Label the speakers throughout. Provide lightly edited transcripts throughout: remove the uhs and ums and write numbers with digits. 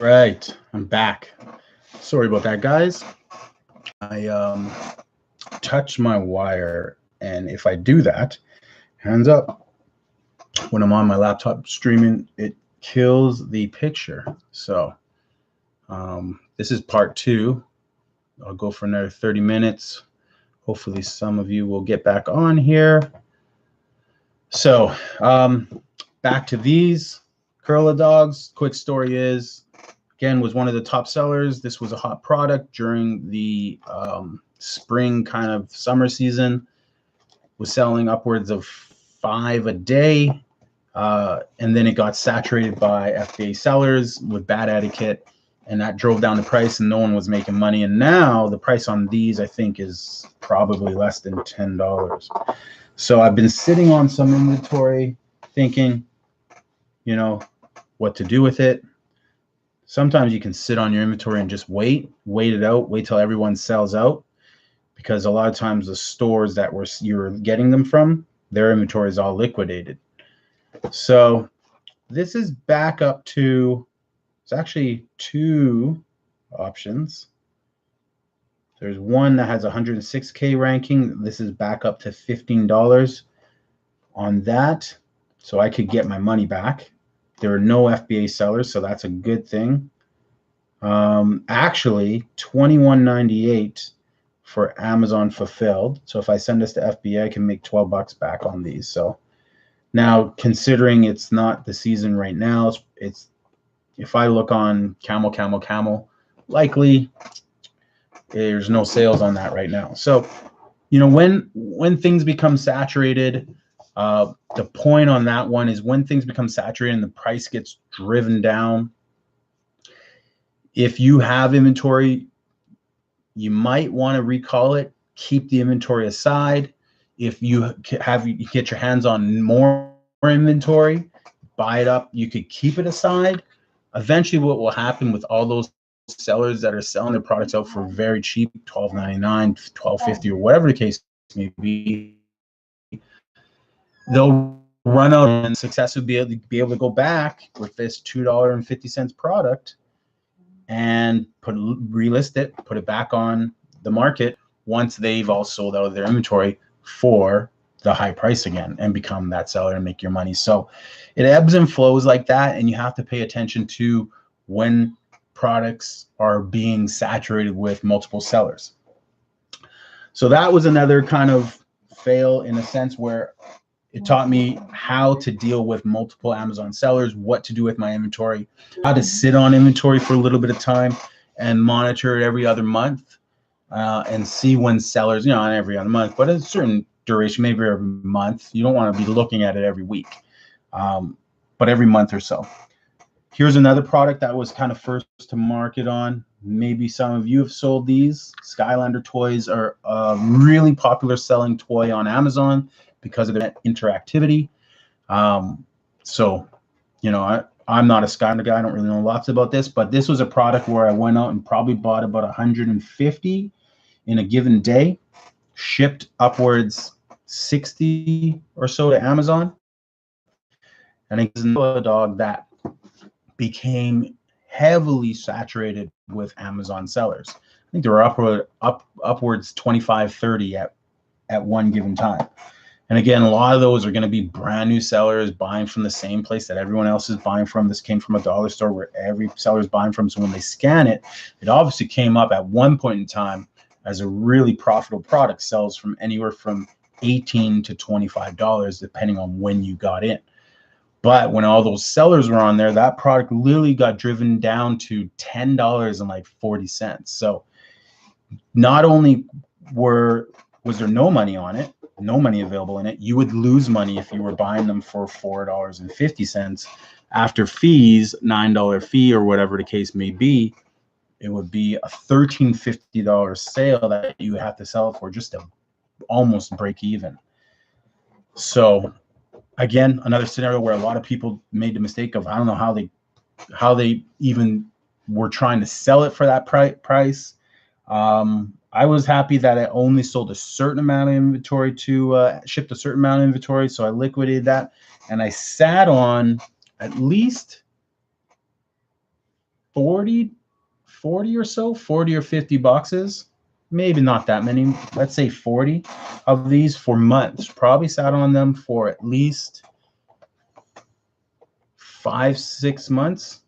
Speaker 1: Right, I'm back. Sorry about that, guys. I touched my wire, and if I do that, hands up, when I'm on my laptop streaming, it kills the picture. So this is part two. I'll go for another 30 minutes. Hopefully some of you will get back on here. So back to these Curler dogs. Quick story is, again, was one of the top sellers. This was a hot product during the spring kind of summer season. Was selling upwards of 5 a day. And then it got saturated by FBA sellers with bad etiquette, and that drove down the price, and no one was making money. And now the price on these, I think, is probably less than $10. So I've been sitting on some inventory thinking, what to do with it. Sometimes you can sit on your inventory and just wait it out, wait till everyone sells out, because a lot of times the stores that you're getting them from, their inventory is all liquidated. So this is back up to, it's actually two options. There's one that has 106K ranking. This is back up to $15 on that. So I could get my money back. There are no FBA sellers, so that's a good thing. Actually, $21.98 for Amazon fulfilled. So if I send this to FBA, I can make $12 back on these. So now, considering it's not the season right now, it's if I look on Camel, likely there's no sales on that right now. So, when things become saturated, the point on that one is when things become saturated and the price gets driven down. If you have inventory, you might want to recall it, keep the inventory aside. If you get your hands on more inventory, buy it up. You could keep it aside. Eventually, what will happen with all those sellers that are selling their products out for very cheap, $12.99, $12.50, or whatever the case may be, they'll run out, and success would be able to go back with this $2.50 product and relist it, put it back on the market once they've all sold out of their inventory for the high price again, and become that seller and make your money. So it ebbs and flows like that, and you have to pay attention to when products are being saturated with multiple sellers. So that was another kind of fail, in a sense, where it taught me how to deal with multiple Amazon sellers, what to do with my inventory, how to sit on inventory for a little bit of time and monitor it every other month, and see when sellers, not every other month, but a certain duration, maybe every month. You don't want to be looking at it every week, but every month or so. Here's another product that was kind of first to market on. Maybe some of you have sold these. Skylander toys are a really popular selling toy on Amazon because of their interactivity. So, I'm not a Skylander guy. I don't really know lots about this, but this was a product where I went out and probably bought about 150 in a given day, shipped upwards 60 or so to Amazon. And it was a dog that became heavily saturated with Amazon sellers. I think there were upwards 25, 30 at one given time. And again, a lot of those are going to be brand new sellers buying from the same place that everyone else is buying from. This came from a dollar store where every seller is buying from. So when they scan it, it obviously came up at one point in time as a really profitable product. Sells from anywhere from $18 to $25, depending on when you got in. But when all those sellers were on there, that product literally got driven down to $10.40. So not only was there no money on it, no money available in it, you would lose money if you were buying them for $4.50 after fees, $9 fee or whatever the case may be. It would be a $13.50 sale that you have to sell it for just to almost break even. So again, another scenario where a lot of people made the mistake of, I don't know how they even were trying to sell it for that price. I was happy that I only sold a certain amount of inventory shipped a certain amount of inventory. So I liquidated that, and I sat on at least 40 or so, 40 or 50 boxes, maybe not that many, let's say 40 of these for months. Probably sat on them for at least 5-6 months.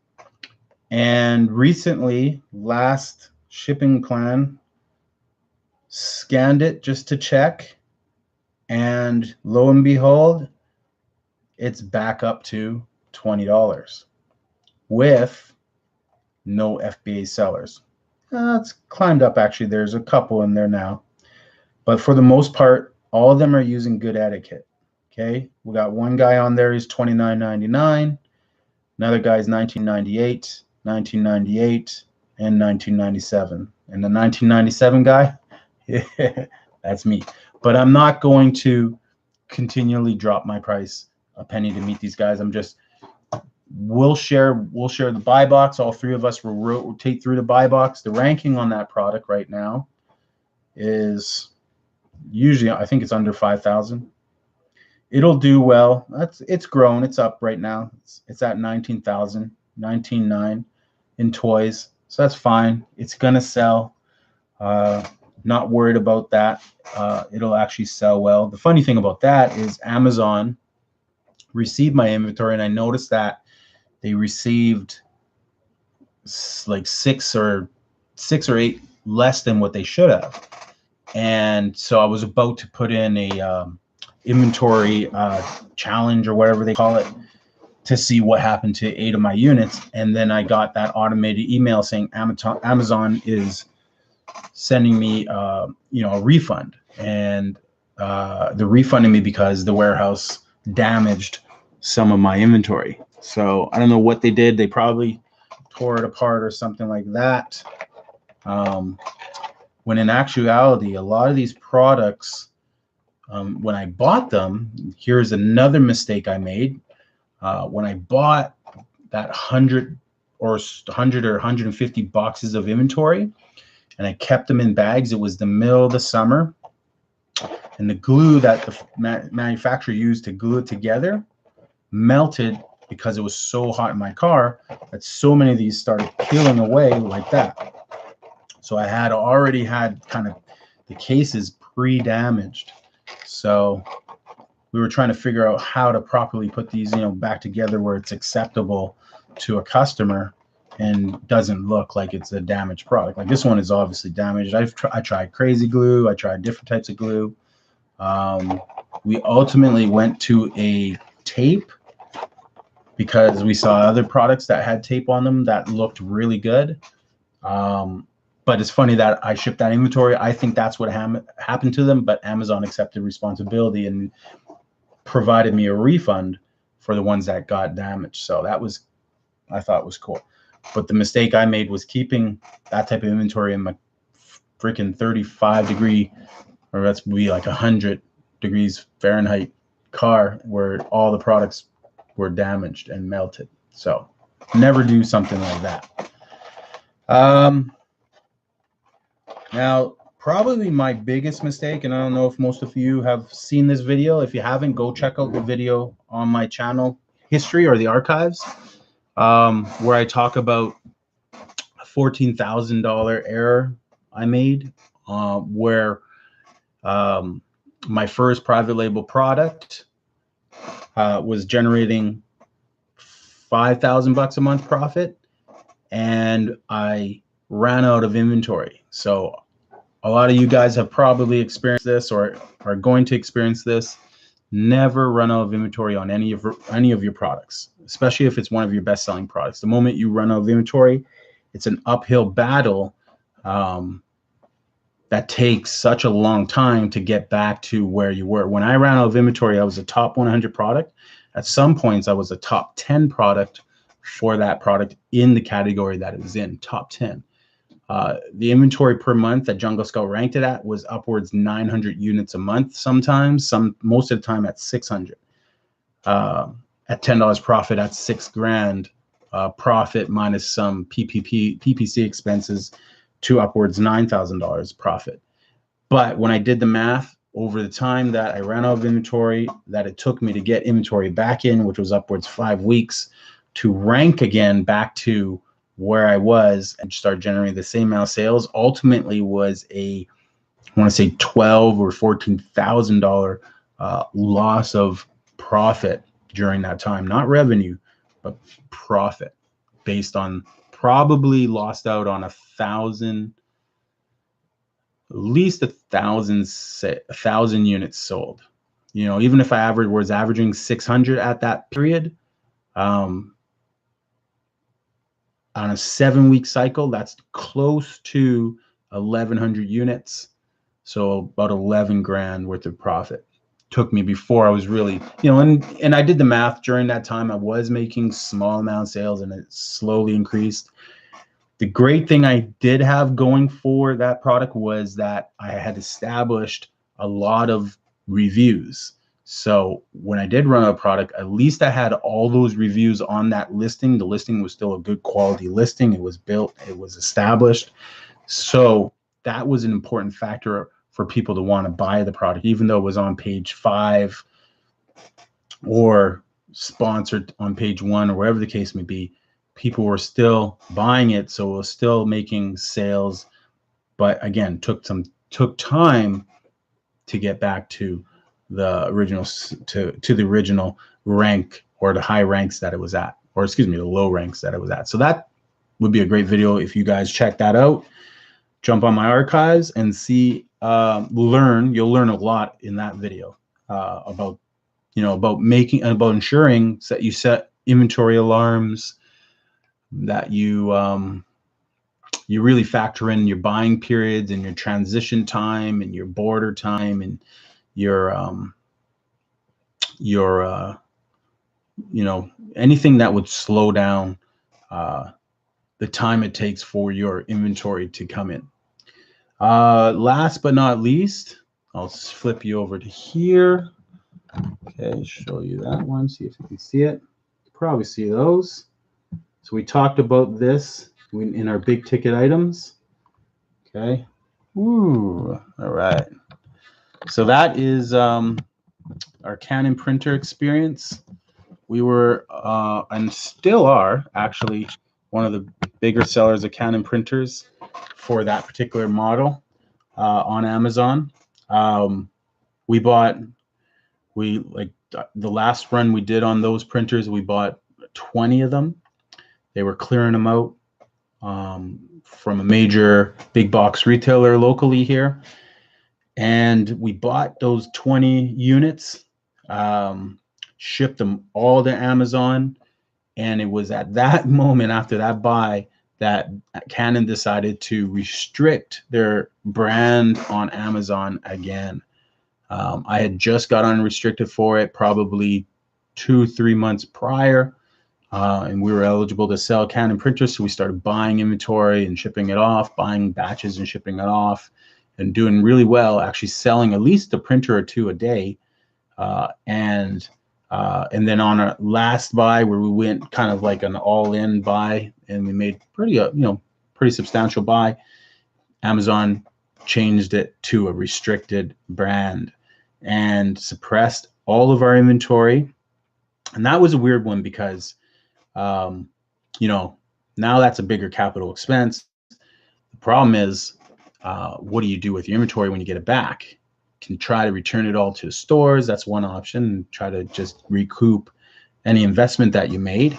Speaker 1: And recently, last shipping plan, scanned it just to check, and lo and behold, it's back up to $20 with no FBA sellers. It's climbed up, actually. There's a couple in there now, but for the most part, all of them are using good etiquette. Okay, we got one guy on there is $29.99, another guy's $19.98, $19.98, and $19.97. And the $19.97 guy, that's me. But I'm not going to continually drop my price a penny to meet these guys. I'm just, we'll share the buy box. All three of us will rotate through the buy box. The ranking on that product right now is usually, I think it's under 5,000. It'll do well. It's grown. It's up right now. It's at 19,000, 19,900 in toys. So that's fine. It's gonna sell. Not worried about that. It'll actually sell well. The funny thing about that is Amazon received my inventory, and I noticed that they received like 6 or 8 less than what they should have. And so I was about to put in a inventory challenge or whatever they call it to see what happened to 8 of my units. And then I got that automated email saying Amazon is sending me a refund, and they're refunding me because the warehouse damaged some of my inventory. So I don't know what they did. They probably tore it apart or something like that. When in actuality, a lot of these products, when I bought them, here's another mistake I made. When I bought that 100 or 150 boxes of inventory, and I kept them in bags, it was the middle of the summer, and the glue that the manufacturer used to glue it together melted because it was so hot in my car that so many of these started peeling away like that. So I had already had kind of the cases pre-damaged. So we were trying to figure out how to properly put these, back together where it's acceptable to a customer and doesn't look like it's a damaged product. Like this one is obviously damaged. I tried crazy glue. I tried different types of glue. We ultimately went to a tape because we saw other products that had tape on them that looked really good. But it's funny that I shipped that inventory. I think that's what happened to them, but Amazon accepted responsibility and provided me a refund for the ones that got damaged. So that was, I thought was cool. But the mistake I made was keeping that type of inventory in my freaking 35 degree, or that's be like 100 degrees Fahrenheit car where all the products were damaged and melted. So never do something like that. Now, probably my biggest mistake, and I don't know if most of you have seen this video. If you haven't, go check out the video on my channel history or the archives, where I talk about a $14,000 error I made, where my first private label product was generating $5,000 a month profit, and I ran out of inventory. So a lot of you guys have probably experienced this or are going to experience this. Never run out of inventory on any of your products, especially if it's one of your best-selling products. The moment you run out of inventory, it's an uphill battle that takes such a long time to get back to where you were. When I ran out of inventory, I was a top 100 product. At some points, I was a top 10 product for that product in the category that it was in, top 10. The inventory per month that Jungle Scout ranked it at was upwards 900 units a month sometimes, most of the time at 600. At $10 profit, at $6,000 profit minus some PPC expenses to upwards $9,000 profit. But when I did the math over the time that I ran out of inventory, that it took me to get inventory back in, which was upwards 5 weeks, to rank again back to where I was and start generating the same amount of sales ultimately was a, I want to say $12,000 or $14,000 loss of profit during that time, not revenue, but profit, based on probably lost out on 1,000, at least 1,000 units sold. You know, even if I was averaging 600 at that period, on a 7-week cycle, that's close to 1,100 units. So about 11 grand worth of profit took me before I was really, you know, and I did the math during that time. I was making small amount of sales and it slowly increased. The great thing I did have going for that product was that I had established a lot of reviews. So when I did run a product, at least I had all those reviews on that listing. The listing was still a good quality listing. It was built, it was established. So that was an important factor for people to want to buy the product, even though it was on page 5 or sponsored on page 1 or wherever the case may be. People were still buying it, so it was still making sales, but again, took time to get back to the original to the original rank, or the high ranks that it was at, or excuse me, the low ranks that it was at. So that would be a great video if you guys check that out. Jump on my archives and see, you'll learn a lot in that video about, you know, about ensuring that you set inventory alarms, that you really factor in your buying periods and your transition time and your border time and your you know, anything that would slow down the time it takes for your inventory to come in. Last but not least, I'll flip you over to here. Okay, show you that one, see if you can see it. You probably see those. So we talked about this in our big ticket items. Okay. Ooh, all right. So that is our Canon printer experience. We were and still are actually one of the bigger sellers of Canon printers for that particular model on Amazon. The last run we did on those printers, we bought 20 of them. They were clearing them out from a major big box retailer locally here. And we bought those 20 units, shipped them all to Amazon. And it was at that moment after that buy that Canon decided to restrict their brand on Amazon again. I had just got unrestricted for it probably 2-3 months prior. And we were eligible to sell Canon printers, so we started buying inventory and shipping it off, buying batches and shipping it off, and doing really well, actually selling at least a printer or two a day. And then on our last buy, where we went kind of like an all-in buy, and we made pretty substantial buy, Amazon changed it to a restricted brand and suppressed all of our inventory. And that was a weird one because you know, now that's a bigger capital expense. The problem is, what do you do with your inventory when you get it back? You can try to return it all to the stores. That's one option, and try to just recoup any investment that you made.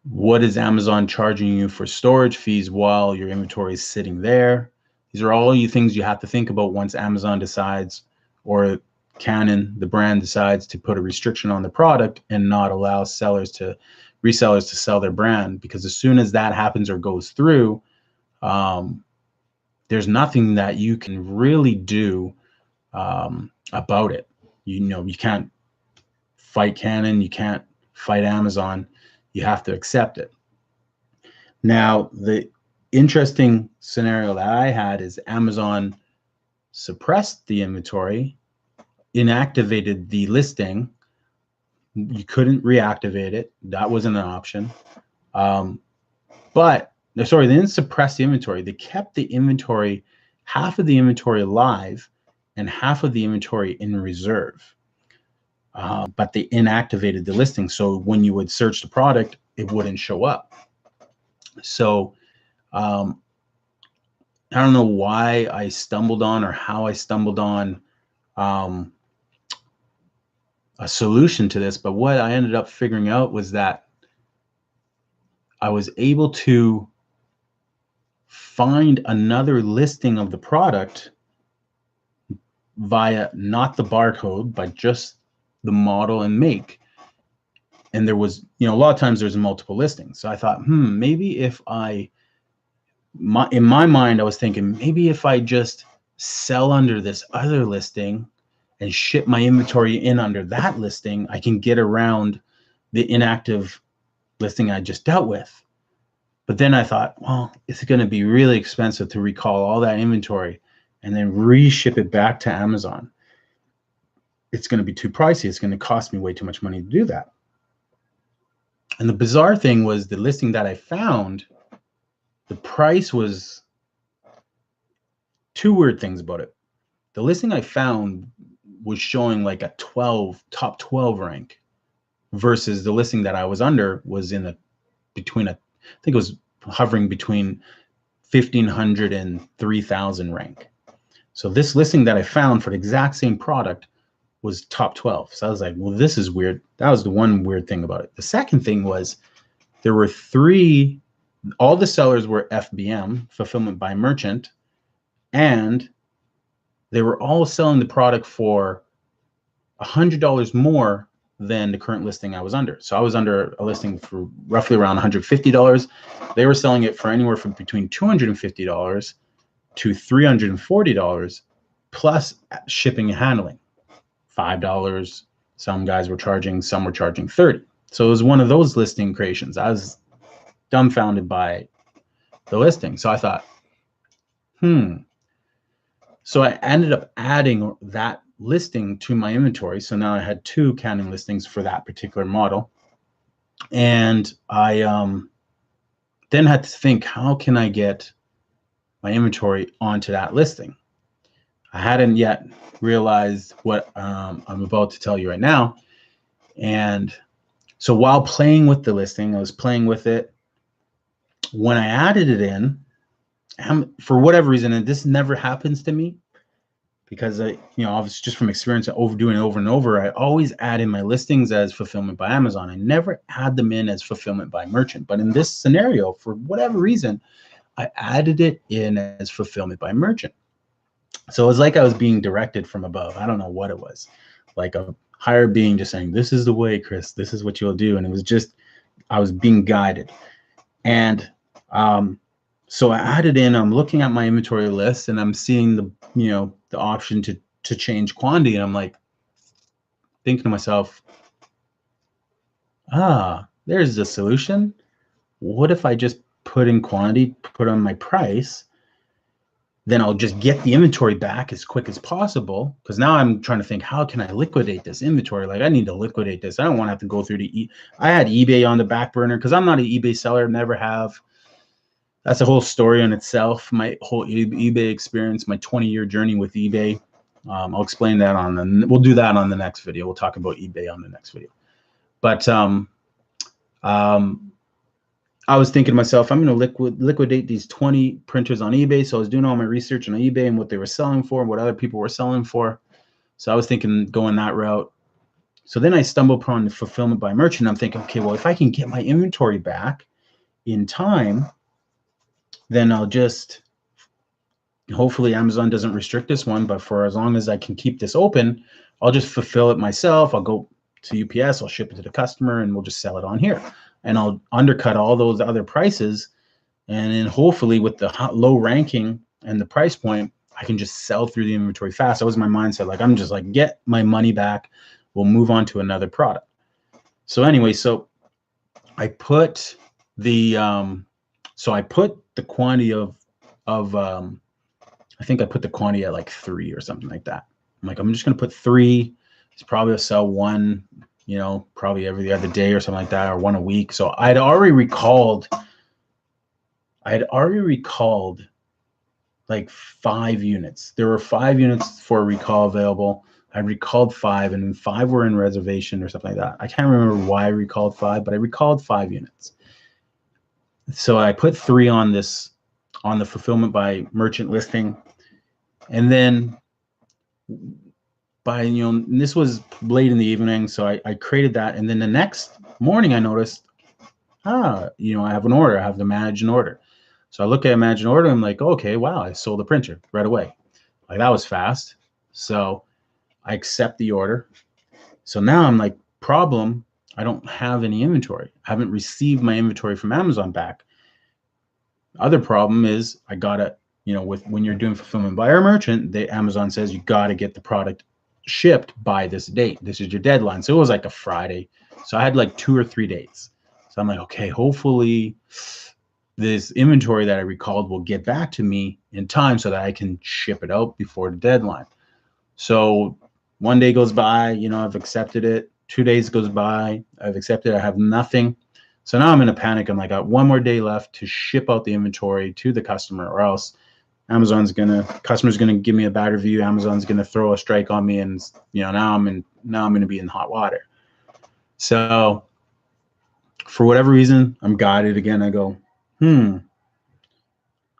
Speaker 1: What is Amazon charging you for storage fees while your inventory is sitting there? These are all things you have to think about once Amazon decides, or Canon, the brand, decides to put a restriction on the product and not allow resellers to sell their brand. Because as soon as that happens or goes through, there's nothing that you can really do about it. You know, you can't fight Canon, you can't fight Amazon, you have to accept it. Now, the interesting scenario that I had is Amazon suppressed the inventory, inactivated the listing. You couldn't reactivate it. That wasn't an option. But they didn't suppress the inventory. They kept the inventory, half of the inventory alive and half of the inventory in reserve. But they inactivated the listing. So when you would search the product, it wouldn't show up. So I don't know why I stumbled on or how I stumbled on a solution to this, but what I ended up figuring out was that I was able to find another listing of the product via not the barcode, but just the model and make. And there was, a lot of times there's multiple listings. So I thought, maybe if in my mind, I was thinking, maybe if I just sell under this other listing and ship my inventory in under that listing, I can get around the inactive listing I just dealt with. But then I thought, well, it's going to be really expensive to recall all that inventory and then reship it back to Amazon. It's going to be too pricey. It's going to cost me way too much money to do that. And the bizarre thing was the listing that I found, the price was two weird things about it. The listing I found was showing like a top 12 rank versus the listing that I was under was in I think it was hovering between 1,500 and 3,000 rank. So this listing that I found for the exact same product was top 12. So I was like, well, this is weird. That was the one weird thing about it. The second thing was there were all the sellers were FBM, fulfillment by merchant, and they were all selling the product for $100 more than the current listing I was under. So I was under a listing for roughly around $150. They were selling it for anywhere from between $250 to $340 plus shipping and handling. $5. Some guys were charging, some were charging $30. So it was one of those listing creations. I was dumbfounded by the listing. So I thought, So I ended up adding that listing to my inventory. So now I had two counting listings for that particular model. And I then had to think, how can I get my inventory onto that listing? I hadn't yet realized what I'm about to tell you right now. And so while playing with the listing, I was playing with it. When I added it in, for whatever reason, and this never happens to me, because I was just from experience of overdoing it over and over, I always add in my listings as fulfillment by Amazon. I never add them in as fulfillment by merchant. But in this scenario, for whatever reason, I added it in as fulfillment by merchant. So it was like I was being directed from above. I don't know what it was. Like a higher being just saying, this is the way, Chris, this is what you'll do. And it was just, I was being guided. And so I added in, I'm looking at my inventory list and I'm seeing the option to change quantity. And I'm like thinking to myself, there's the solution. What if I just put in quantity, put on my price, then I'll just get the inventory back as quick as possible. Because now I'm trying to think, how can I liquidate this inventory? Like I need to liquidate this. I don't want to have to go through I had eBay on the back burner because I'm not an eBay seller, never have. That's a whole story in itself. My whole eBay experience, my 20-year journey with eBay. I'll explain that we'll do that on the next video. We'll talk about eBay on the next video. But I was thinking to myself, I'm going to liquidate these 20 printers on eBay. So I was doing all my research on eBay and what they were selling for, what other people were selling for. So I was thinking going that route. So then I stumbled upon the fulfillment by merchant. I'm thinking, okay, well, if I can get my inventory back in time, then I'll just, hopefully Amazon doesn't restrict this one, but for as long as I can keep this open, I'll just fulfill it myself. I'll go to UPS, I'll ship it to the customer, and we'll just sell it on here. And I'll undercut all those other prices. And then hopefully with the low ranking and the price point, I can just sell through the inventory fast. That was my mindset. Like, I'm just like, get my money back. We'll move on to another product. So anyway, so I put the, quantity of I think I put the quantity at like 3 or something like that. I'm like, I'm just going to put 3. It's probably to sell 1, probably every other day or something like that, or 1 a week. So I had already recalled like 5 units. There were 5 units for recall available. I recalled 5, and 5 were in reservation or something like that. I can't remember why I recalled 5, but I recalled 5 units. So I put 3 on the fulfillment by merchant listing, and then by, this was late in the evening, so I created that, and then the next morning I noticed, I have an order. I have to manage an order. So I look at manage an order. I'm like, okay, wow, I sold the printer right away. Like, that was fast. So I accept the order. So now I'm like, problem, I don't have any inventory. I haven't received my inventory from Amazon back. Other problem is I gotta, when you're doing fulfillment by our merchant, Amazon says you gotta get the product shipped by this date. This is your deadline. So it was like a Friday. So I had like 2 or 3 days. So I'm like, okay, hopefully this inventory that I recalled will get back to me in time so that I can ship it out before the deadline. So 1 day goes by, I've accepted it. 2 days goes by, I've accepted it. I have nothing. So now I'm in a panic. I'm like, I got 1 more day left to ship out the inventory to the customer, or else customer's gonna give me a bad review. Amazon's gonna throw a strike on me, and now I'm gonna be in hot water. So for whatever reason, I'm guided again. I go,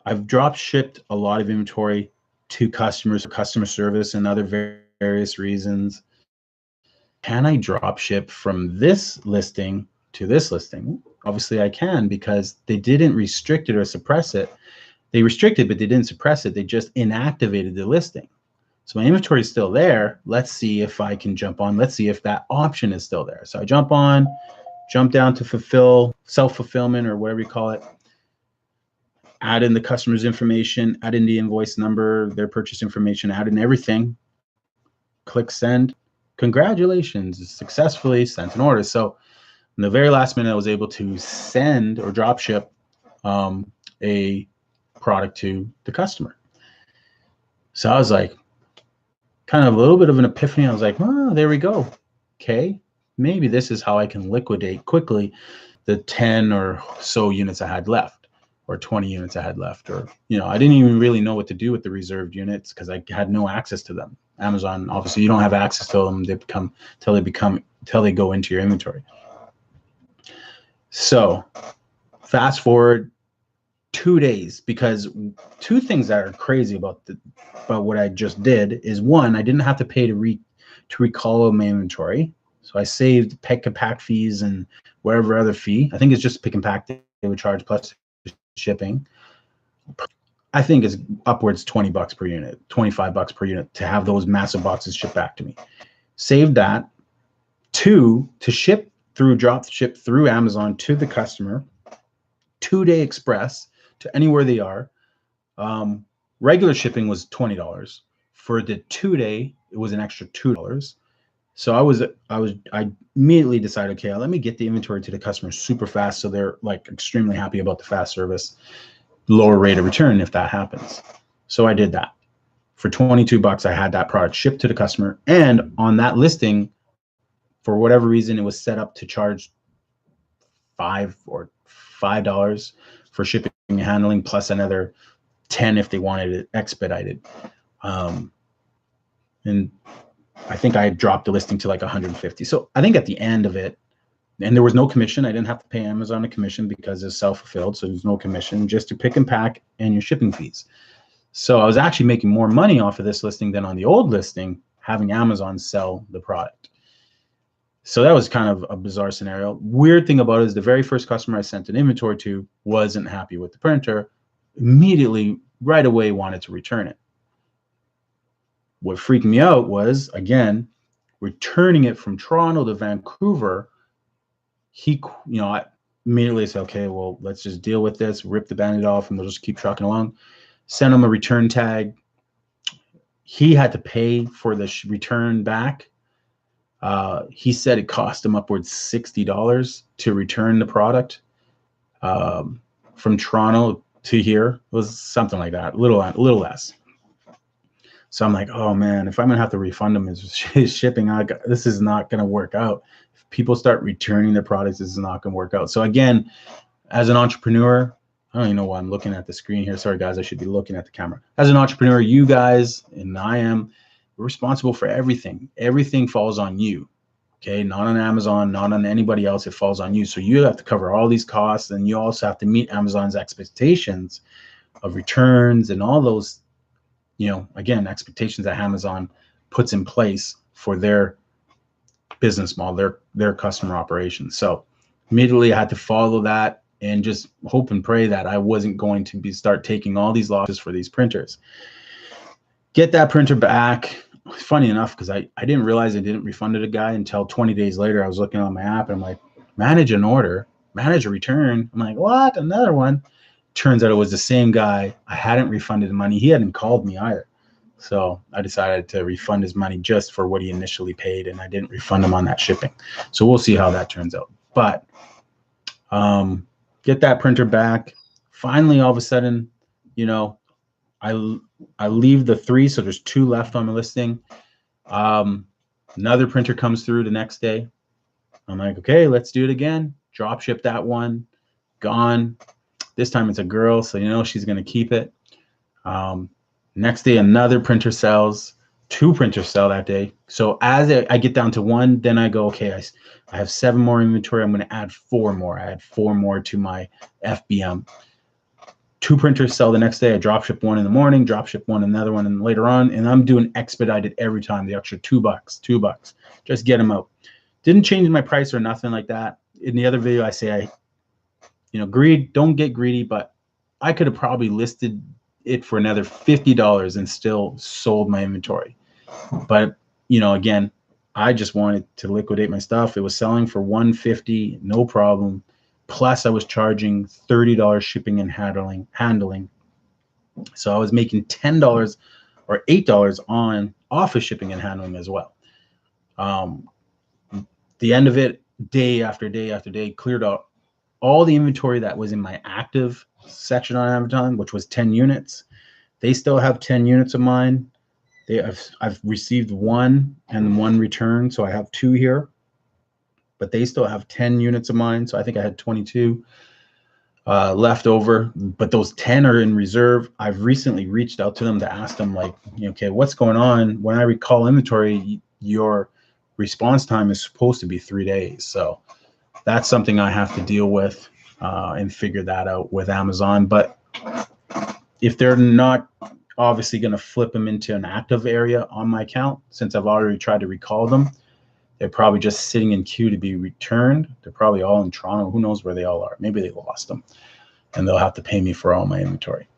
Speaker 1: I've drop shipped a lot of inventory to customers, customer service, and other various reasons. Can I drop ship from this listing to this listing? Obviously I can, because they didn't restrict it or suppress it. They restricted, but they didn't suppress it. They just inactivated the listing. So my inventory is still there. Let's see if I can jump on. Let's see if that option is still there. So I jump down to self-fulfillment, or whatever you call it. Add in the customer's information, add in the invoice number, their purchase information, add in everything. Click send. Congratulations, successfully sent an order. So in the very last minute, I was able to send or drop ship a product to the customer. So I was like, kind of a little bit of an epiphany. I was like, oh, there we go. Okay, maybe this is how I can liquidate quickly the 10 or so units I had left, or 20 units I had left, or I didn't even really know what to do with the reserved units because I had no access to them. Amazon, obviously, you don't have access to them. Till they go into your inventory. So fast forward 2 days, because 2 things that are crazy about what I just did is, 1, I didn't have to pay to recall my inventory. So I saved pick and pack fees and whatever other fee. I think it's just pick and pack they would charge plus shipping. I think it's upwards $20 per unit, $25 per unit to have those massive boxes shipped back to me. Save that. 2, to drop ship through Amazon to the customer, 2-day express to anywhere they are. Regular shipping was $20. For the 2-day, it was an extra $2. So I immediately decided, okay, let me get the inventory to the customer super fast, so they're like extremely happy about the fast service, lower rate of return if that happens. So I did that. For $22, I had that product shipped to the customer, and on that listing, for whatever reason, it was set up to charge $5 for shipping and handling, plus another 10 if they wanted it expedited. And I think I dropped the listing to like 150. So I think at the end of it, and there was no commission. I didn't have to pay Amazon a commission because it's self-fulfilled. So there's no commission, just to pick and pack and your shipping fees. So I was actually making more money off of this listing than on the old listing, having Amazon sell the product. So that was kind of a bizarre scenario. Weird thing about it is the very first customer I sent an inventory to wasn't happy with the printer. Immediately, right away, wanted to return it. What freaked me out was, again, returning it from Toronto to Vancouver. I immediately said, okay, well, let's just deal with this, rip the Band-Aid off, and we'll just keep trucking along. Send him a return tag. He had to pay for the return back. He said it cost him upwards $60 to return the product from Toronto to here. It was something like that, a little less. So I'm like, oh man, if I'm gonna have to refund him his shipping, this is not gonna work out. If people start returning their products, this is not gonna work out. So again, as an entrepreneur, I don't even know why I'm looking at the screen here. Sorry guys, I should be looking at the camera. As an entrepreneur, you guys and I am, We're responsible for everything. Everything falls on you. Okay, not on Amazon, not on anybody else. It falls on you. So you have to cover all these costs, and you also have to meet Amazon's expectations of returns and all those, again, expectations that Amazon puts in place for their business model, their customer operations. So immediately I had to follow that and just hope and pray that I wasn't going to start taking all these losses for these printers. Get that printer back. Funny enough, because I didn't realize I didn't refund it a guy until 20 days later. I was looking on my app and I'm like, manage an order, manage a return. I'm like, what? Another one? Turns out it was the same guy. I hadn't refunded the money. He hadn't called me either. So I decided to refund his money just for what he initially paid, and I didn't refund him on that shipping. So we'll see how that turns out. But get that printer back. Finally, all of a sudden, I leave the 3, so there's 2 left on my listing. Another printer comes through the next day. I'm like, okay, let's do it again. Drop ship that one. Gone. This time it's a girl, so she's going to keep it. Next day, another printer sells. 2 printers sell that day. So as I get down to 1, then I go, okay, I have 7 more inventory. I'm going to add 4 more. I add 4 more to my FBM. 2 printers sell the next day. I drop ship 1 in the morning, drop ship 1, another one, and later on. And I'm doing expedited every time, the extra $2. Just get them out. Didn't change my price or nothing like that. In the other video, I say greed, don't get greedy, but I could have probably listed it for another $50 and still sold my inventory. But, again, I just wanted to liquidate my stuff. It was selling for $150, no problem. Plus I was charging $30 shipping and handling. So I was making $10 or $8 on office shipping and handling as well. The end of it, day after day after day, cleared out all the inventory that was in my active section on Amazon, which was 10 units. They still have 10 units of mine. I've received 1 and 1 return, so I have 2 here. But they still have 10 units of mine, so I think I had 22 left over. But those 10 are in reserve. I've recently reached out to them to ask them, like, okay, what's going on? When I recall inventory, your response time is supposed to be 3 days. So that's something I have to deal with and figure that out with Amazon. But if they're not obviously going to flip them into an active area on my account, since I've already tried to recall them, they're probably just sitting in queue to be returned. They're probably all in Toronto. Who knows where they all are? Maybe they lost them, and they'll have to pay me for all my inventory,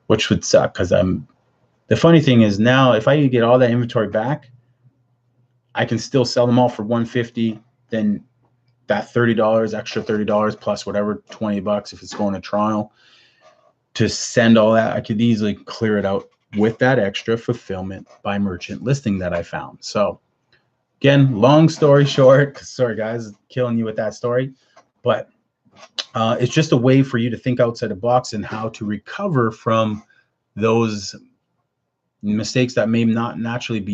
Speaker 1: which would suck, because the funny thing is, now if I get all that inventory back, I can still sell them all for $150. Then that $30, extra $30 plus whatever, $20 if it's going to Toronto, to send all that, I could easily clear it out with that extra fulfillment by merchant listing that I found. So again, long story short, sorry guys, killing you with that story, but it's just a way for you to think outside the box and how to recover from those mistakes that may not naturally be